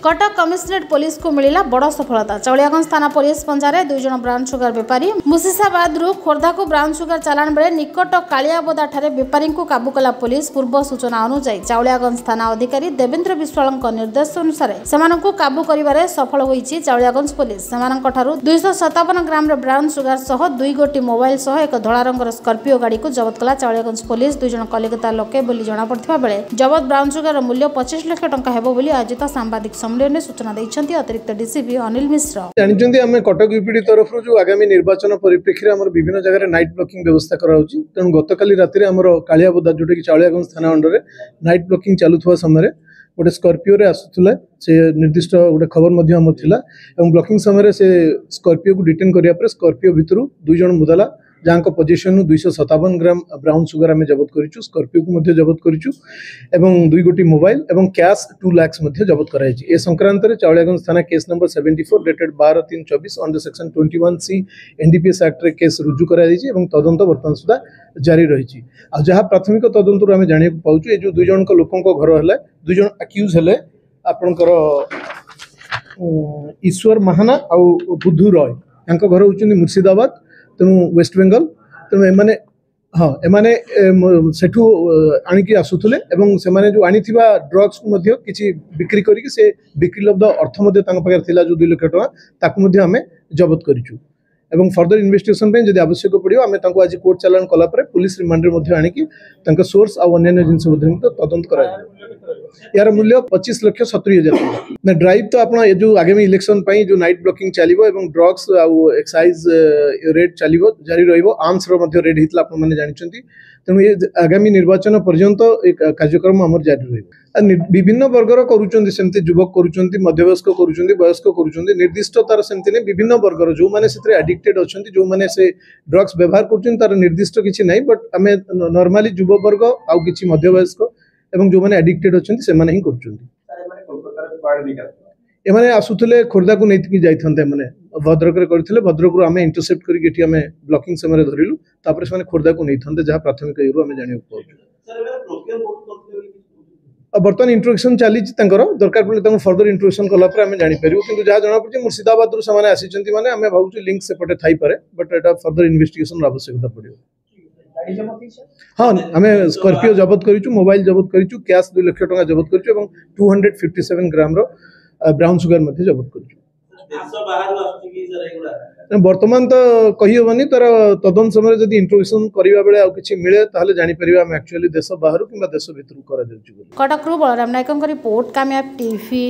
Cuttack commissionerate police को मिला बड़ सफलता। चाउलियागंज थाना पुलिस पंजारे 2 जन ब्राउन सुगर बेपारी मुसीसाबाद खोर्धा को ब्राउन सुगर चालाण बेले निकट कालियाबोदा ठारे बेपारी को काबू कला पुलिस। पूर्व सूचना अनुसार चाउलियागंज थाना अधिकारी देवेंद्र विश्वाल निर्देश अनुसार सेमानंकु काबू करिबारे सफल होईछि चाउलियागंज पुलिस। सेमानंकठारु 257 ग्राम ब्राउन सुगर सह 2 गोटी मोबाइल सह एक धला रंगर स्कॉर्पियो गाड़ी को जबत कला चाउलियागंज पुलिस। 2 जन कलिकता लोके बोली जणा पड़थिबा बेले जबत ब्राउन सुगर मूल्य 25 लाख टंका हेबो बोली आयोजित सांबादिक सम्मेलन में सूचना दैछन्ती अतिरिक्त डीसीपी अनिल मिश्र। जानछन्ती हम कटक यूपीडी तरफ जो आगामी निर्वाचन परिप्रेक्षी रे हमर विभिन्न जगह नाइट ब्लॉकिंग व्यवस्था कराउछि। तेणु गतकाली राति रे हमर कालियाबोदा जोटे कि चाउलियागंज थाना अंडर रे नाइट ब्लॉकिंग चालुथवा समय रे गोटे स्कॉर्पियो रे आसुथला से निर्दिष्ट गोटे खबर मध्ये हमर थिला एवं ब्लॉकिंग समय रे से स्कॉर्पियो को डिटेन करिया पर स्कॉर्पियो भितरु 2 जन मुदाला जहाँ पोजिशन 257 ग्राम ब्राउन सुगर आम जबत करूँ। स्कॉर्पियो को जबत करूँ एवं 2 गोटी मोबाइल एवं कैश 2 लाख जबत कराई। संक्रांत में चाउलियागंज थाना case number 74 dated 12/3/24 under section 21C NDPS act रे केस रुजु कराई तदंत बर्तमान सुधा जारी रही। जहाँ प्राथमिक तदंतर आम जाना पाचु जो 2 जन लोकों घर है 2 जन अक्यूज है आपणकर ईश्वर महाना आउ बुद्धू रॉय यहाँ घर होती मुर्शिदाबाद तेणु वेस्ट बेंगल। तेणु एमाने हाँ एमाने सेठू आनिकी आसुथुले एवं सेमाने जो आनिथिबा ड्रग्स को मध्य किछि बिक्री करिक से बिक्री लब्ध अर्थ मध्य तांग पाखर थिला जो 2 लाख टका ताकु मध्य हमें जब्त करिछु एवं फर्दर इन्वेस्टिगेशन पे जदि आवश्यक पड़ियो आमे तांको आज कोर्ट चालान कला पर पुलिस रिमांड रे मध्य आनिकी तांका सोर्स आ अन्य जिंस मध्य तदंत करा। यार मूल्य 25,70,000 ना ड्राइव तो आपन जो आगामी इलेक्शन पई जो नाइट ब्लॉकिंग चलिबो एवं ड्रग्स आ एक्साइज रेट चलिबो जारी रहिबो। आर्म्स रो मध्य रेट हितला आपन माने जानिछंती। तेणु ये आगामी निर्वाचन पर्यंत एक कार्यक्रम हमर जारी रहिबो। विभिन्न वर्गर करूचंती सेमते युवक करूचंती मध्यवयस्क करूचंती वयस्क करूचंती निर्दिष्ट तार सेमते ने विभिन्न वर्गर जो माने सेतरे एडिक्टेड अछंती जो माने से ड्रग्स व्यवहार करूचंती तार निर्दिष्ट किछि नै बट हमें नॉर्मली युव वर्ग आ किछि मध्यवयस्क एवं जो माने एडिक्टेड अछंती से माने ही करूचंती। एमाने आसुथले खोर्धा को नैतिकी जाइथन्ते माने भद्रक रे करथिले भद्रक रु हमें इंटरसेप्ट करी एठी हमें ब्लॉकिंग समय धरिलु तापर से माने खोर्धा को नैथन्ते जहाँ प्राथमिक एरु हमें जानियो बर्तमान इंट्रोडक्शन चली दरकार पड़े फर्दर इंट्रोडक्शन कला आम जापर कि जहाँ जना पड़े मुर्शिदाबाद रू से आसी मैंने आम भावुँ लिंक सेपटे थी पारे बट एटा फर्दर इन्वेस्टिगेशन आवश्यकता पड़ो। हाँ आम स्कॉर्पियो जबत करूँ मोबाइल जबत करूँ कैश 2 लाख टका जबत करूँ 257 ग्राम ब्राउन सुगर जबत करूँ। बर्तमान तो कही हेनी तार तदन समय जब इंट्रोडक्शन करबा बेले किसी मिले ताहले जानि परिबा हम एक्चुअली देश बाहर किंबा देश भितर करा जाउची। कटक रु बलराम नायकंक रिपोर्ट कामयाब टीवी।